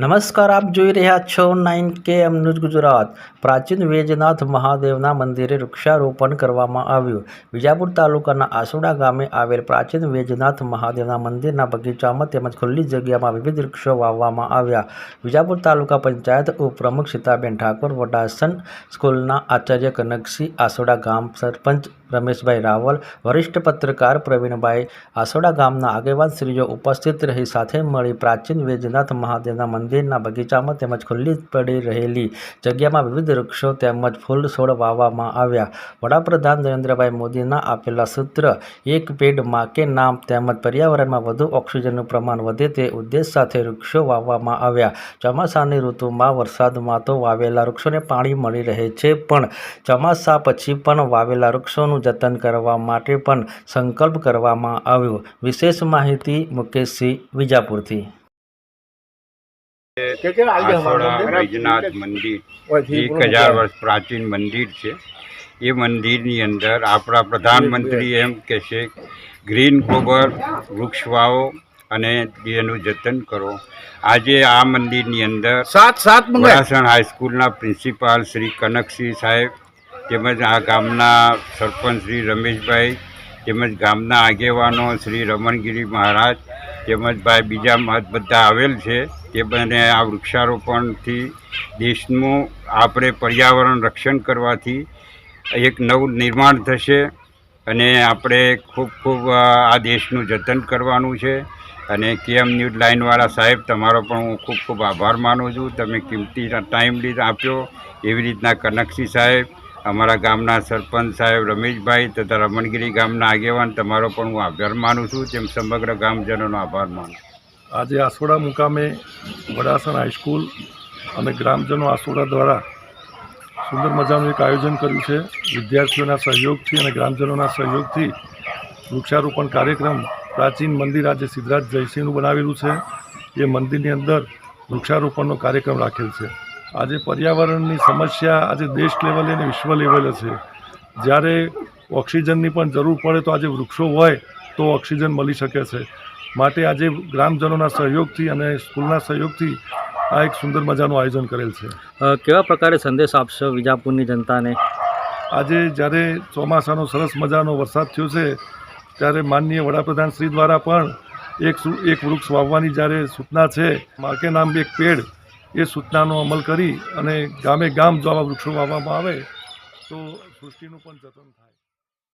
નમસ્કાર, આપ જોઈ રહ્યા છો 9KM ન્યૂઝ ગુજરાત। પ્રાચીન વૈજનાથ મહાદેવના મંદિરે વૃક્ષારોપણ કરવામાં આવ્યું। વિજાપુર તાલુકાના આસોડા ગામે આવેલ પ્રાચીન વૈજનાથ મહાદેવના મંદિરના બગીચામાં તેમજ ખુલ્લી જગ્યામાં વિવિધ વૃક્ષો વાવવામાં આવ્યા। વિજાપુર તાલુકા પંચાયત ઉપપ્રમુખ સીતાબેન ઠાકોર, વડાસન સ્કૂલના આચાર્ય કનકસિંહ, આસોડા ગામ સરપંચ રમેશભાઈ રાવલ, વરિષ્ઠ પત્રકાર પ્રવીણભાઈ, આસોડા ગામના આગેવાનશ્રીઓ ઉપસ્થિત રહી સાથે મળી પ્રાચીન વૈજનાથ મહાદેવના મંદિરના બગીચામાં તેમજ ખુલ્લી પડી રહેલી જગ્યામાં વિવિધ વૃક્ષો તેમજ ફૂલ છોડ વાવવામાં આવ્યા। વડાપ્રધાન નરેન્દ્રભાઈ મોદીના આપેલા સૂત્ર એક પેડ માં કે નામ તેમજ પર્યાવરણમાં વધુ ઓક્સિજનનું પ્રમાણ વધે તે ઉદ્દેશ સાથે વૃક્ષો વાવવામાં આવ્યા। ચોમાસાની ઋતુમાં વરસાદમાં તો વાવેલા વૃક્ષોને પાણી મળી રહે છે, પણ ચોમાસા પછી પણ વાવેલા વૃક્ષોનું જતન કરવા માટે પણ સંકલ્પ કરવામાં આવ્યો। વિશેષ માહિતી મુકેશસિંહ, વિજાપુરથી। આસોડા વૈજનાથ મંદિર 1000 વર્ષ પ્રાચીન મંદિર છે। એ મંદિરની અંદર આપણા પ્રધાનમંત્રી એમ કહે છે ગ્રીન ગોબર વૃક્ષ વાવો અને એનું જતન કરો। આજે આ મંદિરની અંદર વડાસણ હાઈસ્કૂલના પ્રિન્સિપાલ શ્રી કનકસિંહ સાહેબ, તેમજ આ ગામના સરપંચ શ્રી રમેશભાઈ, તેમજ ગામના આગેવાનો શ્રી રમણગીરી મહારાજ, તેમજ ભાઈ બીજા બધા આવેલ છે। તે બંને આ વૃક્ષારોપણથી દેશનું આપણે પર્યાવરણ રક્ષણ કરવાથી એક નવું નિર્માણ થશે અને આપણે ખૂબ આ દેશનું જતન કરવાનું છે। અને KM ન્યૂઝ લાઇનવાળા સાહેબ, તમારો પણ હું ખૂબ આભાર માનું છું। તમે કિંમતી ટાઈમ આપ્યો। એવી રીતના કનકસિંહ સાહેબ, અમારા ગામના સરપંચ સાહેબ રમેશભાઈ તથા રમણગીરી ગામના આગેવાન, તમારો પણ હું આભાર માનું છું, તેમ સમગ્ર ગામજનોનો આભાર માનું છું। આજે આસોડા મુકામે વડાસણ હાઈસ્કૂલ અને ગ્રામજનો આસોડા દ્વારા સુંદર મજાનું એક આયોજન કર્યું છે। વિદ્યાર્થીઓના સહયોગથી અને ગ્રામજનોના સહયોગથી વૃક્ષારોપણ કાર્યક્રમ પ્રાચીન મંદિર આજે સિદ્ધરાજ જયસિંહનું બનાવેલું છે। એ મંદિરની અંદર વૃક્ષારોપણનો કાર્યક્રમ રાખેલ છે। આજે પર્યાવરણની સમસ્યા આજે દેશ લેવલે અને વિશ્વ લેવલે છે। જ્યારે ઓક્સિજનની પણ જરૂર પડે તો આજે વૃક્ષો હોય તો ઓક્સિજન મળી શકે છે। માટે આજે ગ્રામજનોના સહયોગથી અને સ્કૂલના સહયોગથી આ એક સુંદર મજાનું આયોજન કરેલ છે। કેવા પ્રકારે સંદેશ આપશો વિજાપુરની જનતાને? આજે જ્યારે ચોમાસાનો સરસ મજાનો વરસાદ થયો છે, ત્યારે માનનીય વડાપ્રધાન શ્રી દ્વારા પણ એક વૃક્ષ વાવવાની જ્યારે સૂચના છે, માં કે નામ એક પેડ, એ સૂચનાનો અમલ કરી અને ગામે ગામ જો આવા વૃક્ષો વાવવામાં આવે તો સૃષ્ટિનું પણ જતન થાય।